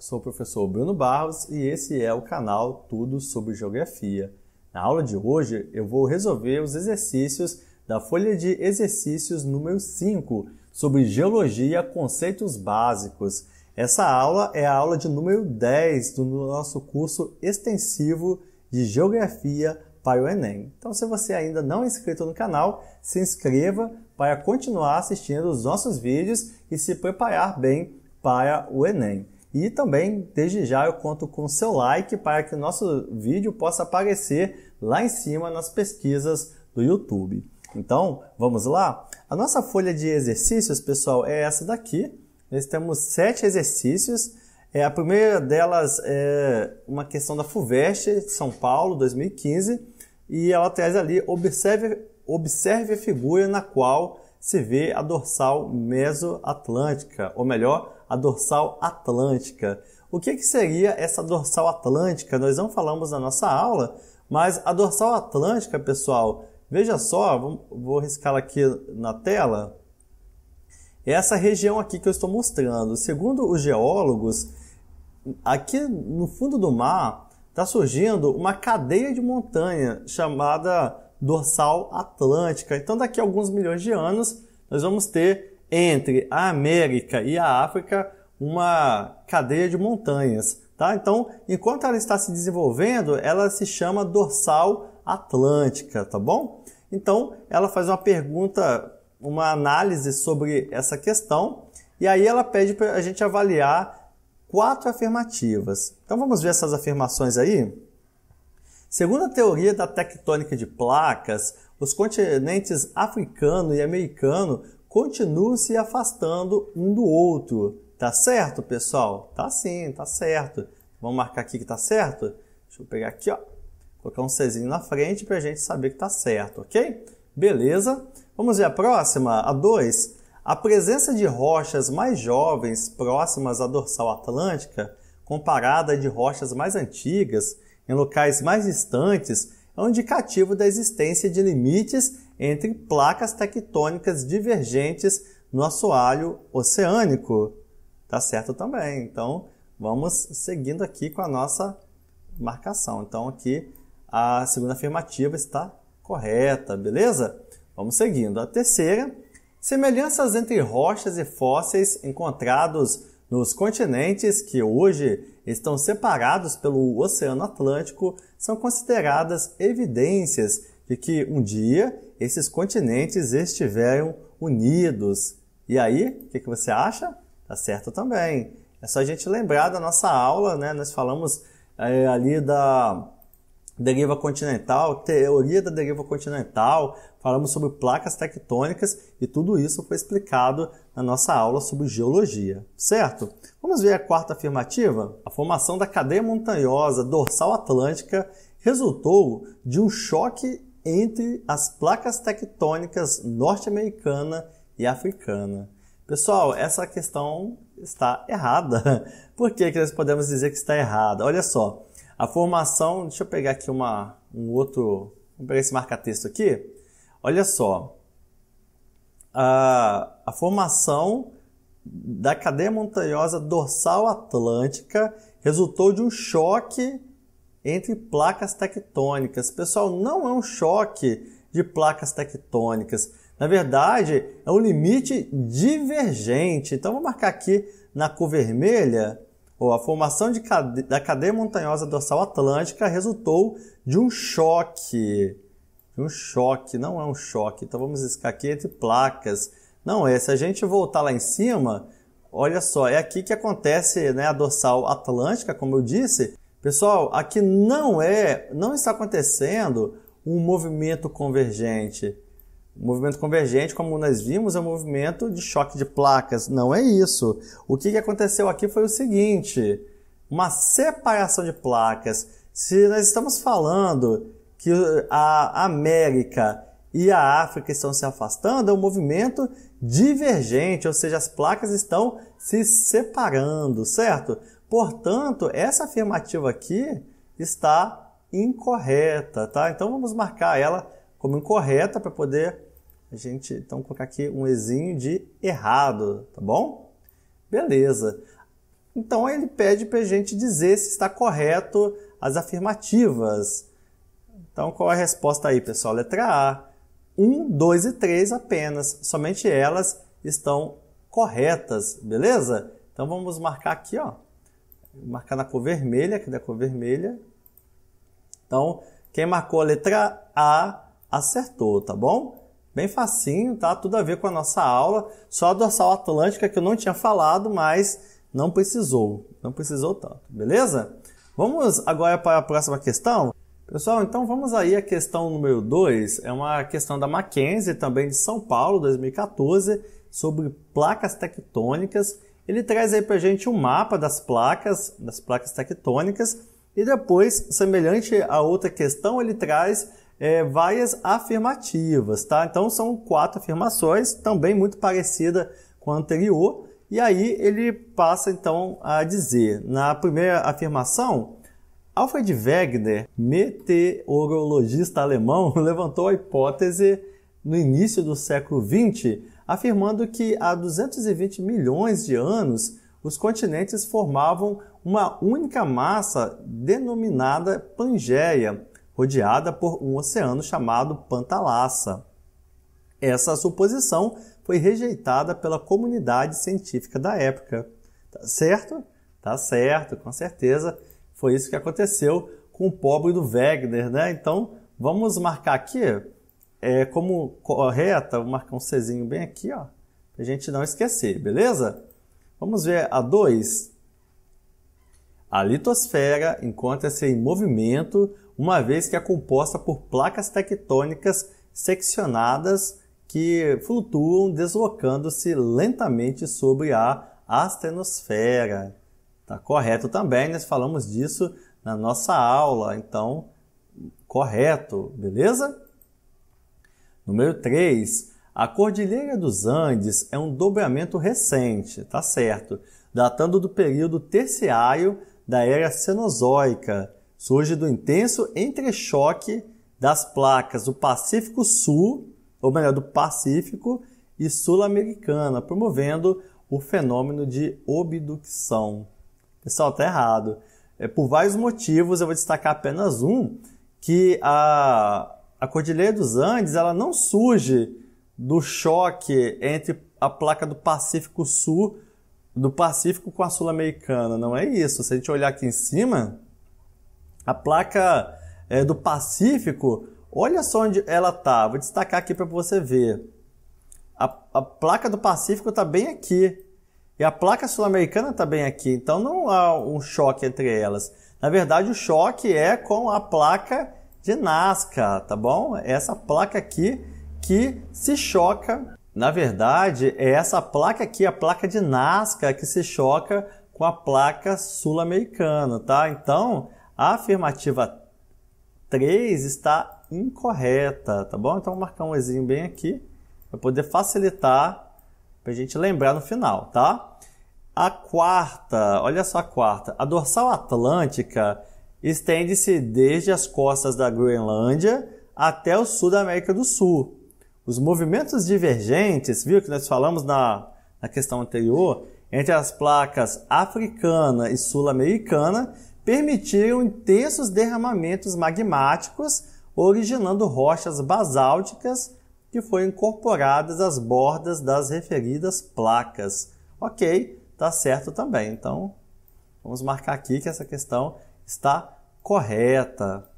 sou o professor Bruno Barros e esse é o canal Tudo sobre Geografia. Na aula de hoje eu vou resolver os exercícios da folha de exercícios número 5 sobre Geologia, conceitos básicos. Essa aula é a aula de número 10 do nosso curso extensivo de Geografia para o Enem. Então, se você ainda não é inscrito no canal, se inscreva para continuar assistindo os nossos vídeos e se preparar bem para o Enem. E também, desde já, eu conto com o seu like para que o nosso vídeo possa aparecer lá em cima nas pesquisas do YouTube. Então, vamos lá? A nossa folha de exercícios, pessoal, é essa daqui. Nós temos 7 exercícios. A primeira delas é uma questão da FUVEST de São Paulo, 2015. E ela traz ali, observe a figura na qual se vê a dorsal mesoatlântica, ou melhor, a dorsal atlântica. O que seria essa dorsal atlântica? Nós não falamos na nossa aula, mas a dorsal atlântica, pessoal, veja só, vou riscá-la aqui na tela. Essa região aqui que eu estou mostrando, segundo os geólogos, aqui no fundo do mar está surgindo uma cadeia de montanha chamada dorsal atlântica. Então, daqui a alguns milhões de anos, nós vamos ter entre a América e a África uma cadeia de montanhas. Tá? Então, enquanto ela está se desenvolvendo, ela se chama dorsal atlântica, tá bom? Então, ela faz uma pergunta, uma análise sobre essa questão, e aí ela pede para a gente avaliar 4 afirmativas. Então vamos ver essas afirmações aí? Segundo a teoria da tectônica de placas, os continentes africano e americano continuam se afastando um do outro. Tá certo, pessoal? Tá sim, tá certo. Vamos marcar aqui que tá certo? Deixa eu pegar aqui, ó. Colocar um Czinho na frente para a gente saber que tá certo, ok? Beleza. Vamos ver a próxima, a 2. A presença de rochas mais jovens próximas à dorsal atlântica, comparada a de rochas mais antigas, em locais mais distantes, é um indicativo da existência de limites entre placas tectônicas divergentes no assoalho oceânico. Tá certo também. Então, vamos seguindo aqui com a nossa marcação. Então, aqui a segunda afirmativa está correta, beleza? Vamos seguindo. A terceira: semelhanças entre rochas e fósseis encontrados nos continentes que hoje estão separados pelo Oceano Atlântico são consideradas evidências de que um dia esses continentes estiveram unidos. E aí, o que você acha? Tá certo também. É só a gente lembrar da nossa aula, né? Nós falamos ali da deriva continental, teoria da deriva continental, falamos sobre placas tectônicas e tudo isso foi explicado na nossa aula sobre geologia, certo? Vamos ver a 4ª afirmativa? A formação da cadeia montanhosa dorsal atlântica resultou de um choque entre as placas tectônicas norte-americana e africana. Pessoal, essa questão está errada. Por que nós podemos dizer que está errada? Olha só. A formação, deixa eu pegar aqui vamos pegar esse marca-texto aqui. Olha só, a formação da cadeia montanhosa dorsal atlântica resultou de um choque entre placas tectônicas. Pessoal, não é um choque de placas tectônicas. Na verdade, é um limite divergente. Então, vou marcar aqui na cor vermelha. A formação da cadeia montanhosa dorsal atlântica resultou de um choque. Não é um choque. Então vamos riscar aqui entre placas. Não é. Se a gente voltar lá em cima, olha só, é aqui que acontece, né, a dorsal atlântica, como eu disse. Pessoal, aqui não está acontecendo um movimento convergente. O movimento convergente, como nós vimos, é um movimento de choque de placas. Não é isso. O que aconteceu aqui foi o seguinte: uma separação de placas. Se nós estamos falando que a América e a África estão se afastando, é um movimento divergente, ou seja, as placas estão se separando, certo? Portanto, essa afirmativa aqui está incorreta, tá? Então, vamos marcar ela como incorreta para poder a gente, então, colocar aqui um Ezinho de errado, tá bom? Beleza. Então ele pede para a gente dizer se está correto as afirmativas. Então qual é a resposta aí, pessoal? Letra A. 1, 2 e 3 apenas. Somente elas estão corretas, beleza? Então vamos marcar aqui, ó. Marcar na cor vermelha, aqui da cor vermelha. Então, quem marcou a letra A acertou, tá bom? Bem facinho, tá? Tudo a ver com a nossa aula. Só a dorsal atlântica que eu não tinha falado, mas não precisou tanto, beleza? Vamos agora para a próxima questão. Pessoal, então vamos aí à questão número 2. É uma questão da Mackenzie, também de São Paulo, 2014, sobre placas tectônicas. Ele traz aí para a gente um mapa das placas tectônicas e depois, semelhante a outra questão, ele traz várias afirmativas, tá? Então são 4 afirmações, também muito parecida com a anterior. E aí ele passa então a dizer, na primeira afirmação, Alfred Wegener, meteorologista alemão, levantou a hipótese no início do século XX, afirmando que há 220 milhões de anos os continentes formavam uma única massa denominada Pangeia, rodeada por um oceano chamado Pantalassa. Essa suposição foi rejeitada pela comunidade científica da época. Tá certo? Tá certo, com certeza. Foi isso que aconteceu com o pobre do Wegener, né? Então, vamos marcar aqui como correta, vou marcar um Czinho bem aqui, ó, pra gente não esquecer, beleza? Vamos ver a 2. A litosfera encontra-se em movimento, uma vez que é composta por placas tectônicas seccionadas que flutuam deslocando-se lentamente sobre a astenosfera. Tá correto também, nós falamos disso na nossa aula, então, correto, beleza? Número 3. A Cordilheira dos Andes é um dobramento recente, tá certo, datando do período terciário da Era Cenozoica. Surge do intenso entrechoque das placas do Pacífico Sul, ou melhor, do Pacífico e Sul-Americana, promovendo o fenômeno de obducção. Pessoal, tá errado. Por vários motivos, eu vou destacar apenas um, que a Cordilheira dos Andes ela não surge do choque entre a placa do Pacífico Sul, do Pacífico com a Sul-Americana. Não é isso. Se a gente olhar aqui em cima, a placa do Pacífico, olha só onde ela está. Vou destacar aqui para você ver. A placa do Pacífico está bem aqui. E a placa sul-americana está bem aqui. Então não há um choque entre elas. Na verdade, o choque é com a placa de Nazca, tá bom? É essa placa aqui que se choca. Na verdade, é essa placa aqui, a placa de Nazca, que se choca com a placa sul-americana, tá? Então, a afirmativa 3 está incorreta, tá bom? Então, vou marcar um Ezinho bem aqui, para poder facilitar, para a gente lembrar no final, tá? A quarta, olha só a quarta. A dorsal atlântica estende-se desde as costas da Groenlândia até o sul da América do Sul. Os movimentos divergentes, viu que nós falamos na questão anterior, entre as placas africana e sul-americana, permitiram intensos derramamentos magmáticos, originando rochas basálticas que foram incorporadas às bordas das referidas placas. Ok, tá certo também. Então, vamos marcar aqui que essa questão está correta.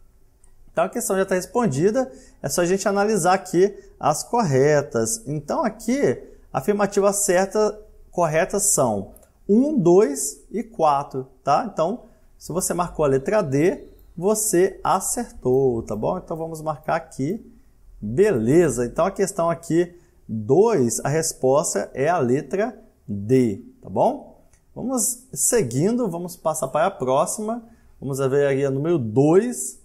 Então, a questão já está respondida, é só a gente analisar aqui as corretas. Então, aqui, a afirmativa certa, corretas são 1, 2 e 4, tá? Então, se você marcou a letra D, você acertou, tá bom? Então, vamos marcar aqui. Beleza, então a questão aqui 2, a resposta é a letra D, tá bom? Vamos seguindo, vamos passar para a próxima. Vamos ver aí a número 2.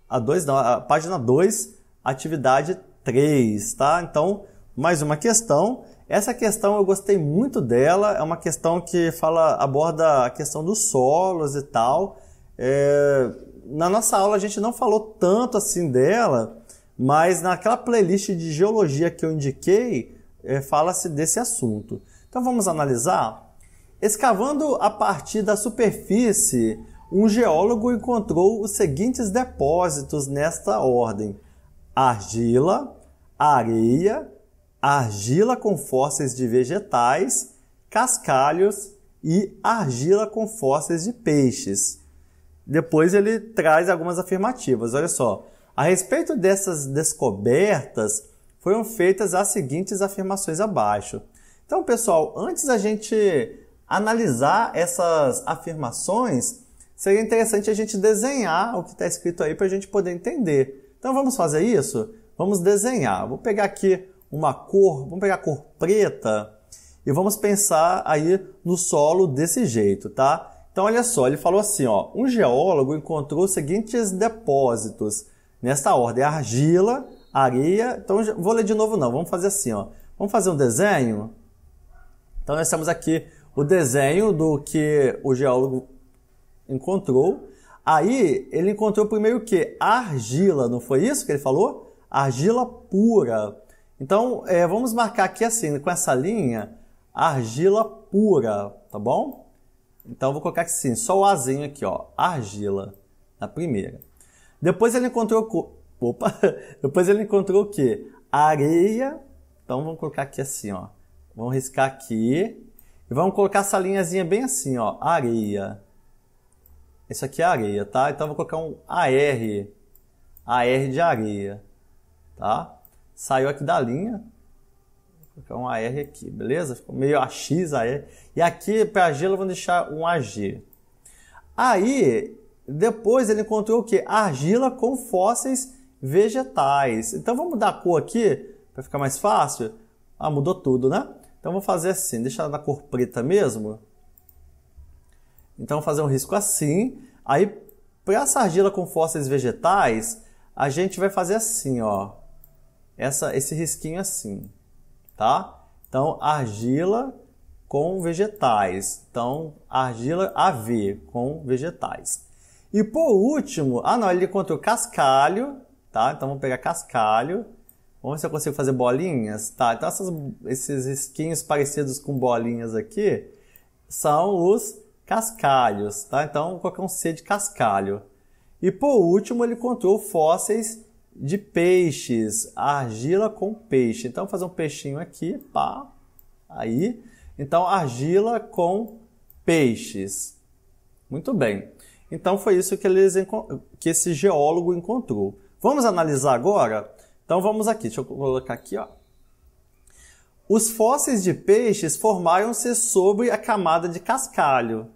A página 2, atividade 3, tá? Então, mais uma questão. Essa questão eu gostei muito dela, é uma questão que aborda a questão dos solos e tal. Na nossa aula a gente não falou tanto assim dela, mas naquela playlist de geologia que eu indiquei, fala-se desse assunto. Então vamos analisar. Escavando a partir da superfície, um geólogo encontrou os seguintes depósitos nesta ordem: argila, areia, argila com fósseis de vegetais, cascalhos e argila com fósseis de peixes. Depois ele traz algumas afirmativas. Olha só, a respeito dessas descobertas, foram feitas as seguintes afirmações abaixo. Então, pessoal, antes da gente analisar essas afirmações, seria interessante a gente desenhar o que está escrito aí para a gente poder entender. Então, vamos fazer isso? Vamos desenhar. Vou pegar aqui uma cor, vamos pegar a cor preta e vamos pensar aí no solo desse jeito, tá? Então, olha só, ele falou assim, ó, um geólogo encontrou os seguintes depósitos nesta ordem: argila, areia. Então, vou ler de novo não, vamos fazer assim, ó. Vamos fazer um desenho? Então, nós temos aqui o desenho do que o geólogo encontrou. Aí, ele encontrou primeiro o quê? Argila, não foi isso que ele falou? Argila pura. Então, vamos marcar aqui assim, com essa linha, argila pura, tá bom? Então, vou colocar assim, só o Azinho aqui, ó, argila, na primeira. Depois ele encontrou, depois ele encontrou o quê? Areia. Então, vamos colocar aqui assim, ó. Vamos riscar aqui. E vamos colocar essa linhazinha bem assim, ó, areia. Isso aqui é areia, tá? Então, eu vou colocar um AR. AR de areia, tá? Saiu aqui da linha. Vou colocar um AR aqui, beleza? Ficou meio AX, AR. E aqui, para argila, vamos deixar um AG. Aí, depois ele encontrou o quê? Argila com fósseis vegetais. Então, vamos mudar a cor aqui, para ficar mais fácil. Ah, mudou tudo, né? Então, vou fazer assim, deixar ela na cor preta mesmo. Então, vou fazer um risco assim. Aí, para essa argila com fósseis vegetais, a gente vai fazer assim, ó. Esse risquinho assim, tá? Então, argila com vegetais. Então, argila AV com vegetais. E por último, não, ele encontrou cascalho, tá? Então, vamos pegar cascalho. Vamos ver se eu consigo fazer bolinhas, tá? Então, esses risquinhos parecidos com bolinhas aqui são os cascalhos, tá? Então, vou colocar um C de cascalho. E por último, ele encontrou fósseis de peixes, argila com peixe. Então, vou fazer um peixinho aqui, pá, aí. Então, argila com peixes. Muito bem. Então, foi isso que esse geólogo encontrou. Vamos analisar agora? Então, vamos aqui. Deixa eu colocar aqui, ó. Os fósseis de peixes formaram-se sobre a camada de cascalho.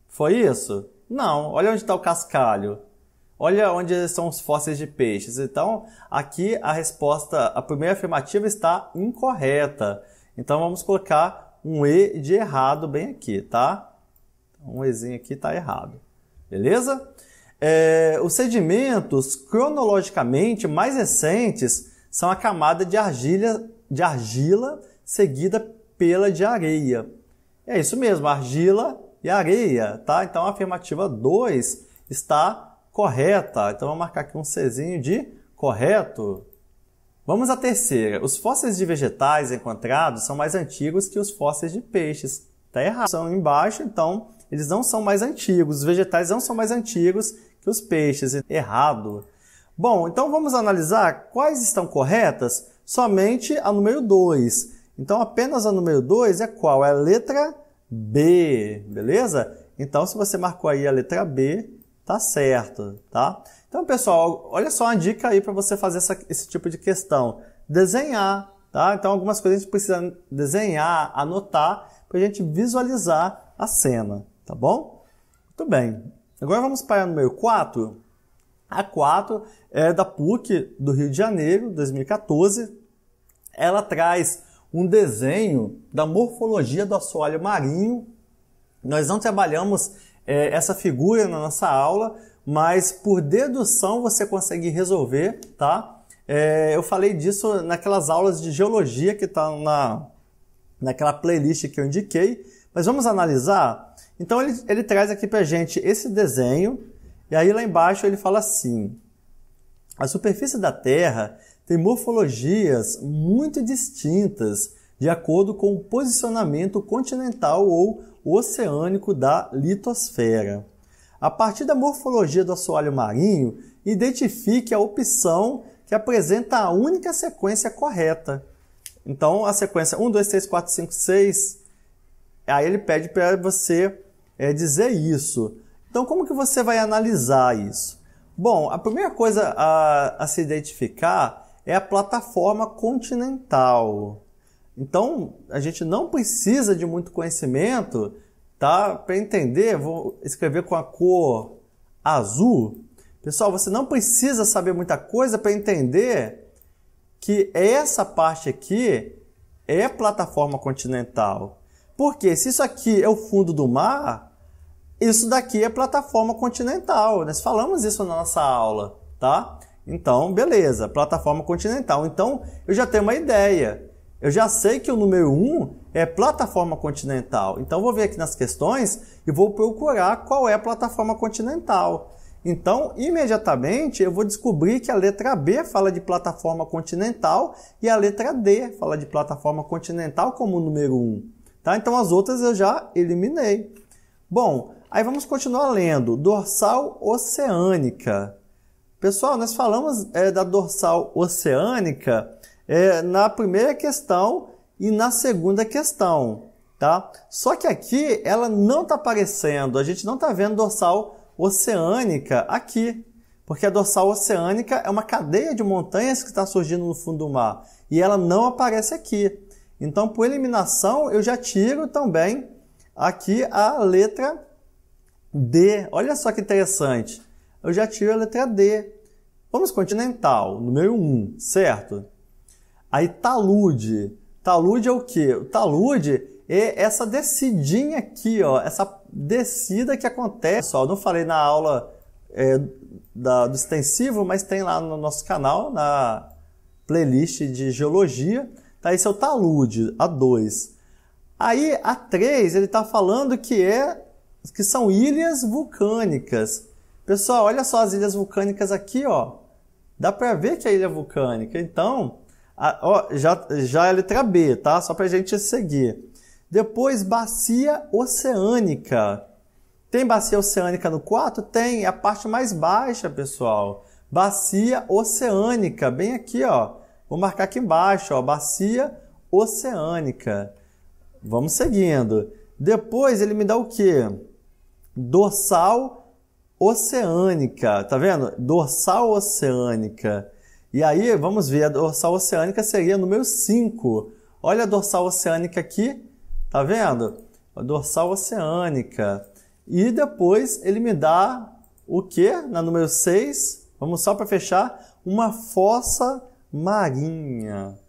Foi isso? Não. Olha onde está o cascalho. Olha onde estão os fósseis de peixes. Então, aqui a resposta, a primeira afirmativa está incorreta. Então, vamos colocar um E de errado bem aqui, tá? Um Ezinho aqui está errado. Beleza? Os sedimentos cronologicamente mais recentes são a camada de argila seguida pela de areia. É isso mesmo, argila e areia, tá? Então, a afirmativa 2 está correta. Então, vamos marcar aqui um Czinho de correto. Vamos à terceira. Os fósseis de vegetais encontrados são mais antigos que os fósseis de peixes. Está errado. São embaixo, então, eles não são mais antigos. Os vegetais não são mais antigos que os peixes. Errado. Bom, então vamos analisar quais estão corretas. Somente a número 2. Então, apenas a número 2 é qual? É a letra B, beleza? Então, se você marcou aí a letra B, tá certo, tá? Então, pessoal, olha só uma dica aí para você fazer esse tipo de questão. Desenhar, tá? Então, algumas coisas a gente precisa desenhar, anotar, para a gente visualizar a cena, tá bom? Muito bem. Agora vamos para a número 4. A 4 é da PUC do Rio de Janeiro, 2014. Ela traz um desenho da morfologia do assoalho marinho. Nós não trabalhamos essa figura na nossa aula, mas por dedução você consegue resolver, tá? Eu falei disso naquelas aulas de geologia que está naquela playlist que eu indiquei, mas vamos analisar? Então ele traz aqui pra gente esse desenho, e aí lá embaixo ele fala assim: a superfície da Terra tem morfologias muito distintas de acordo com o posicionamento continental ou oceânico da litosfera. A partir da morfologia do assoalho marinho, identifique a opção que apresenta a única sequência correta. Então, a sequência 1, 2, 3, 4, 5, 6, aí ele pede para você dizer isso. Então, como que você vai analisar isso? Bom, a primeira coisa a se identificar é a plataforma continental. Então, a gente não precisa de muito conhecimento, tá? Para entender, vou escrever com a cor azul. Pessoal, você não precisa saber muita coisa para entender que essa parte aqui é plataforma continental. Porque se isso aqui é o fundo do mar, isso daqui é plataforma continental. Nós falamos isso na nossa aula, tá? Então, beleza, plataforma continental. Então, eu já tenho uma ideia. Eu já sei que o número 1 é plataforma continental. Então, vou ver aqui nas questões e vou procurar qual é a plataforma continental. Então, imediatamente, eu vou descobrir que a letra B fala de plataforma continental e a letra D fala de plataforma continental como número 1. Tá? Então, as outras eu já eliminei. Bom, aí vamos continuar lendo. Dorsal oceânica. Pessoal, nós falamos da dorsal oceânica na primeira questão e na segunda questão. Tá? Só que aqui ela não está aparecendo. A gente não está vendo dorsal oceânica aqui, porque a dorsal oceânica é uma cadeia de montanhas que está surgindo no fundo do mar e ela não aparece aqui. Então, por eliminação, eu já tiro também aqui a letra D. Olha só que interessante. Eu já tiro a letra D. Vamos continental, número 1, certo? Aí talude. Talude é o quê? O talude é essa descidinha aqui, ó, essa descida que acontece. Pessoal, não falei na aula do extensivo, mas tem lá no nosso canal, na playlist de geologia. Tá? Esse é o talude, a 2. Aí, a 3, ele está falando que são ilhas vulcânicas. Pessoal, olha só as ilhas vulcânicas aqui, ó. Dá para ver que é ilha vulcânica. Então, já é a letra B, tá? Só para a gente seguir. Depois, bacia oceânica. Tem bacia oceânica no 4? Tem, é a parte mais baixa, pessoal. Bacia oceânica, bem aqui, ó. Vou marcar aqui embaixo, ó, bacia oceânica. Vamos seguindo. Depois ele me dá o quê? Dorsal oceânica. Tá vendo? Dorsal oceânica. E aí, vamos ver, a dorsal oceânica seria número 5. Olha a dorsal oceânica aqui. Tá vendo? A dorsal oceânica. E depois ele me dá o quê? Na número 6, vamos só para fechar, uma fossa marinha,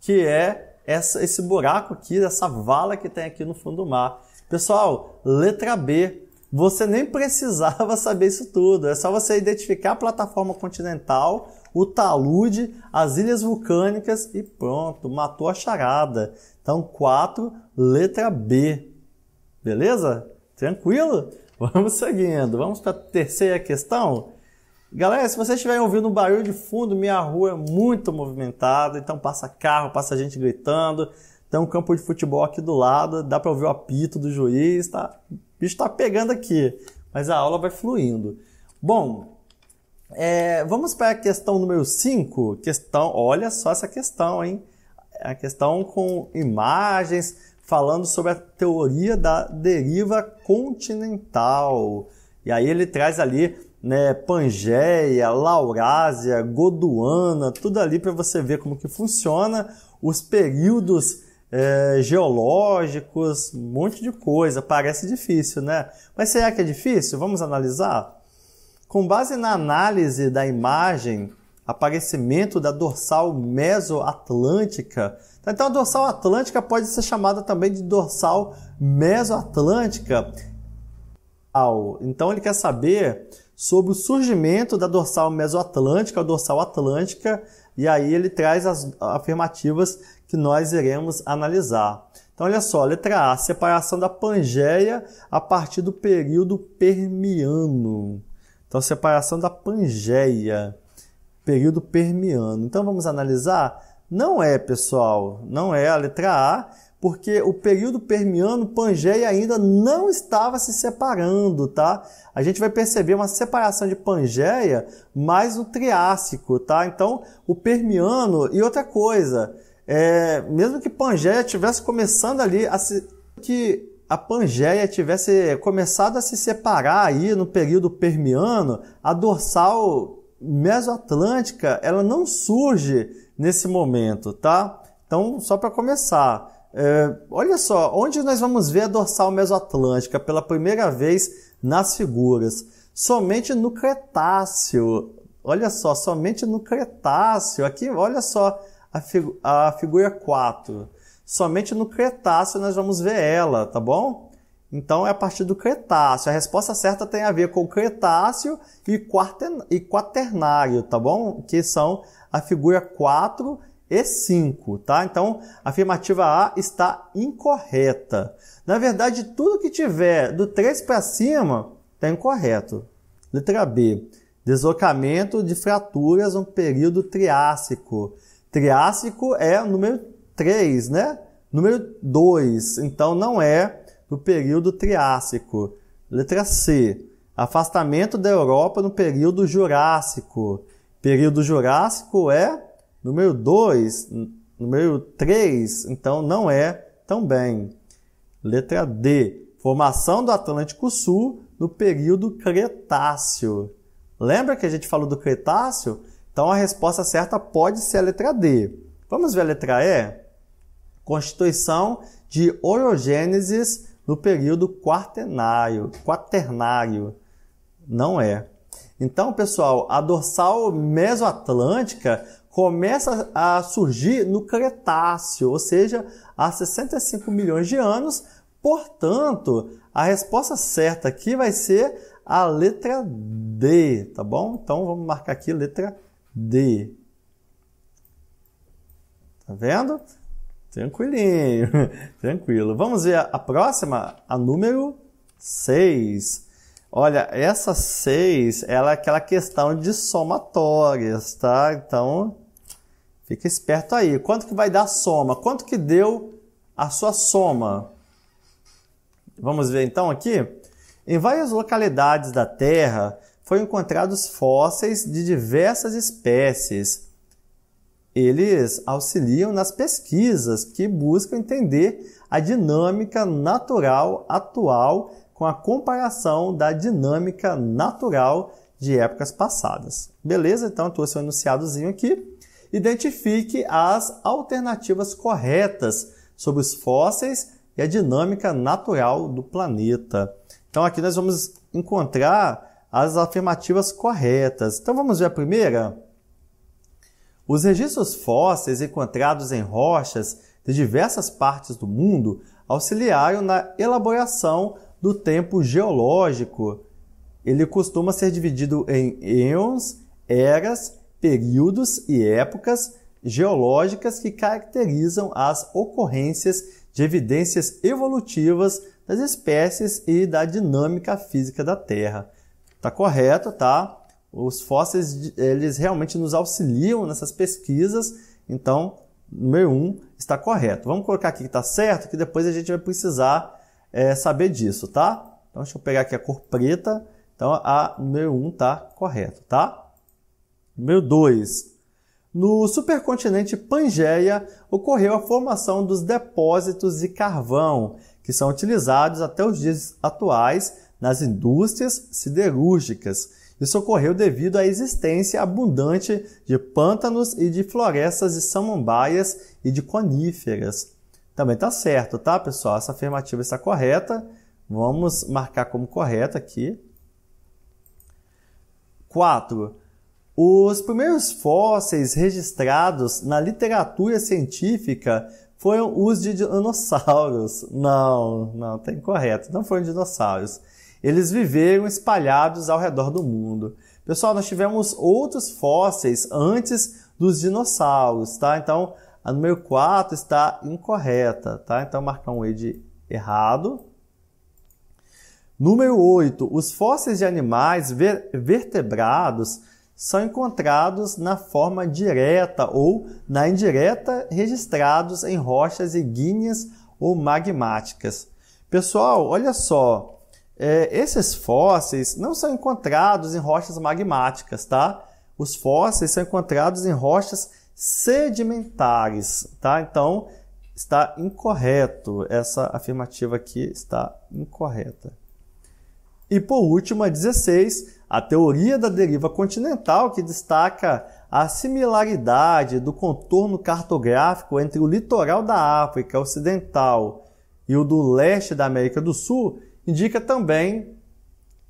que é esse buraco aqui, essa vala que tem aqui no fundo do mar. Pessoal, letra B. Você nem precisava saber isso tudo. É só você identificar a plataforma continental, o talude, as ilhas vulcânicas e pronto, matou a charada. Então, 4, letra B. Beleza? Tranquilo? Vamos seguindo. Vamos para a terceira questão. Galera, se vocês estiverem ouvindo um barulho de fundo, minha rua é muito movimentada, então passa carro, passa gente gritando. Tem um campo de futebol aqui do lado, dá para ouvir o apito do juiz, tá? O bicho está pegando aqui, mas a aula vai fluindo. Bom, vamos para a questão número 5. Olha só essa questão, hein? A questão com imagens, falando sobre a teoria da deriva continental. E aí ele traz ali, né, Pangeia, Laurásia, Gondwana, tudo ali para você ver como que funciona, os períodos geológicos, um monte de coisa. Parece difícil, né? Mas será que é difícil? Vamos analisar? Com base na análise da imagem, aparecimento da dorsal mesoatlântica. Então, a dorsal atlântica pode ser chamada também de dorsal mesoatlântica. Então, ele quer saber sobre o surgimento da dorsal mesoatlântica, a dorsal atlântica, e aí ele traz as afirmativas que nós iremos analisar. Então, olha só, letra A, separação da Pangeia a partir do período Permiano. Então, separação da Pangeia, período Permiano. Então, vamos analisar? Não é, pessoal, não é a letra A, porque o período Permiano, Pangeia ainda não estava se separando, tá? A gente vai perceber uma separação de Pangeia mais no Triássico, tá? Então, o Permiano, e outra coisa, mesmo que Pangeia estivesse começando ali, que a Pangeia tivesse começado a se separar aí no período Permiano, a dorsal mesoatlântica, ela não surge nesse momento, tá? Então, só para começar, olha só, onde nós vamos ver a dorsal mesoatlântica pela primeira vez nas figuras? Somente no Cretáceo. Olha só, somente no Cretáceo. Aqui, olha só a figura 4. Somente no Cretáceo nós vamos ver ela, tá bom? Então, é a partir do Cretáceo. A resposta certa tem a ver com o Cretáceo e Quaternário, tá bom? Que são a figura 4 e 5, tá? Então, a afirmativa A está incorreta. Na verdade, tudo que tiver do 3 para cima está incorreto. Letra B. Deslocamento de fraturas no período Triássico. Triássico é o número 3, né? Número 2. Então, não é do período Triássico. Letra C. Afastamento da Europa no período Jurássico. Período Jurássico é número 2, número 3, então não é também. Letra D. Formação do Atlântico Sul no período Cretáceo. Lembra que a gente falou do Cretáceo? Então a resposta certa pode ser a letra D. Vamos ver a letra E? Constituição de orogênesis no período quaternário. Não é. Então, pessoal, a dorsal mesoatlântica começa a surgir no Cretáceo, ou seja, há 65 milhões de anos. Portanto, a resposta certa aqui vai ser a letra D, tá bom? Então, vamos marcar aqui a letra D. Tá vendo? Tranquilinho, tranquilo. Vamos ver a próxima, a número 6. Olha, essa 6, ela é aquela questão de somatórias, tá? Então, fica esperto aí. Quanto que vai dar a soma? Quanto que deu a sua soma? Vamos ver então aqui. Em várias localidades da Terra, foram encontrados fósseis de diversas espécies. Eles auxiliam nas pesquisas que buscam entender a dinâmica natural atual com a comparação da dinâmica natural de épocas passadas. Beleza? Então, eu trouxe um enunciadozinho aqui. Identifique as alternativas corretas sobre os fósseis e a dinâmica natural do planeta. Então, aqui nós vamos encontrar as afirmativas corretas. Então, vamos ver a primeira? Os registros fósseis encontrados em rochas de diversas partes do mundo auxiliaram na elaboração do tempo geológico. Ele costuma ser dividido em eons, eras, períodos e épocas geológicas que caracterizam as ocorrências de evidências evolutivas das espécies e da dinâmica física da Terra. Tá correto, tá? Os fósseis, eles realmente nos auxiliam nessas pesquisas, então, número 1 está correto. Vamos colocar aqui que está certo, que depois a gente vai precisar saber disso, tá? Então, deixa eu pegar aqui a cor preta. Então, a número 1 está correto, tá? Número 2. No supercontinente Pangeia, ocorreu a formação dos depósitos de carvão, que são utilizados até os dias atuais nas indústrias siderúrgicas. Isso ocorreu devido à existência abundante de pântanos e de florestas de samambaias e de coníferas. Também está certo, tá, pessoal? Essa afirmativa está correta. Vamos marcar como correta aqui. 4. Os primeiros fósseis registrados na literatura científica foram os de dinossauros. Não, está incorreto. Não foram dinossauros. Eles viveram espalhados ao redor do mundo. Pessoal, nós tivemos outros fósseis antes dos dinossauros, tá? Então, a número 4 está incorreta, tá? Então, marcar um E de errado. Número 8. Os fósseis de animais vertebrados são encontrados na forma direta ou na indireta registrados em rochas ígneas ou magmáticas. Pessoal, olha só, esses fósseis não são encontrados em rochas magmáticas, tá? Os fósseis são encontrados em rochas sedimentares, tá? Então, está incorreto. Essa afirmativa aqui está incorreta. E por último, a 16, a teoria da deriva continental, que destaca a similaridade do contorno cartográfico entre o litoral da África Ocidental e o do leste da América do Sul, indica também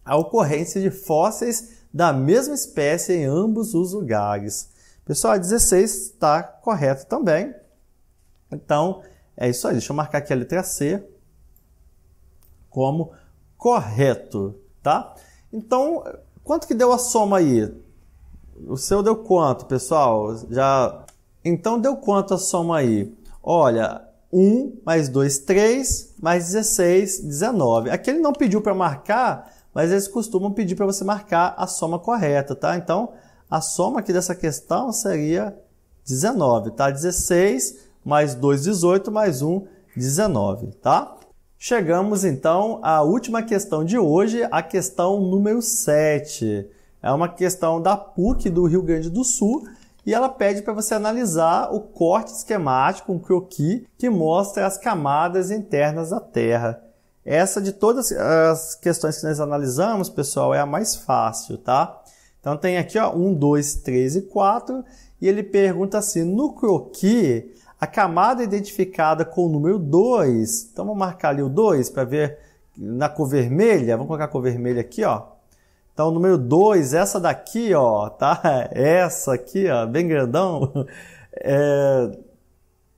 a ocorrência de fósseis da mesma espécie em ambos os lugares. Pessoal, a 16 está correto também. Então, é isso aí. Deixa eu marcar aqui a letra C como correto, tá? Então, quanto que deu a soma aí? O seu deu quanto, pessoal? Então, deu quanto a soma aí? Olha, 1 mais 2, 3, mais 16, 19. Aqui ele não pediu para marcar, mas eles costumam pedir para você marcar a soma correta, tá? Então, a soma aqui dessa questão seria 19, tá? 16 mais 2, 18, mais 1, 19, tá? Chegamos, então, à última questão de hoje, a questão número 7. É uma questão da PUC do Rio Grande do Sul e ela pede para você analisar o corte esquemático, um croquis, que mostra as camadas internas da Terra. Essa de todas as questões que nós analisamos, pessoal, é a mais fácil, tá? Então tem aqui, ó, 1, 2, 3 e 4, e ele pergunta assim, no croquis, a camada identificada com o número 2, então vamos marcar ali o 2 para ver na cor vermelha, vamos colocar a cor vermelha aqui, ó. Então o número 2, essa daqui, ó, tá? Essa aqui, ó, bem grandão.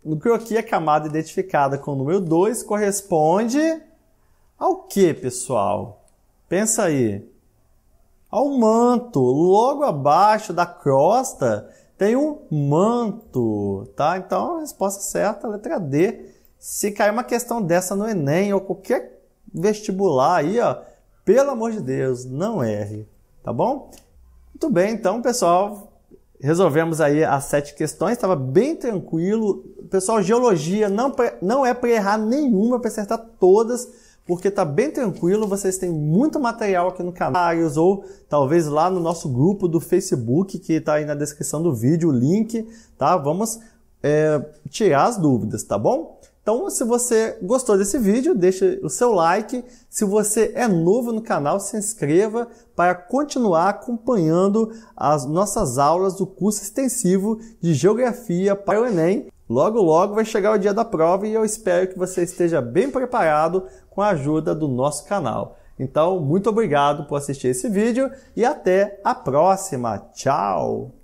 No croquis, a camada identificada com o número 2 corresponde ao que, pessoal? Pensa aí. Ao manto. Logo abaixo da crosta tem um manto, tá? Então, a resposta certa é a letra D. Se cair uma questão dessa no Enem ou qualquer vestibular aí, ó, pelo amor de Deus, não erre, tá bom? Muito bem, então, pessoal, resolvemos aí as 7 questões, estava bem tranquilo. Pessoal, geologia não é para errar nenhuma, para acertar todas, porque está bem tranquilo, vocês têm muito material aqui no canal, ou talvez lá no nosso grupo do Facebook, que está aí na descrição do vídeo, o link, tá? Vamos tirar as dúvidas, tá bom? Então, se você gostou desse vídeo, deixa o seu like. Se você é novo no canal, se inscreva para continuar acompanhando as nossas aulas do curso extensivo de Geografia para o Enem. Logo, logo vai chegar o dia da prova e eu espero que você esteja bem preparado com a ajuda do nosso canal. Então, muito obrigado por assistir esse vídeo e até a próxima. Tchau!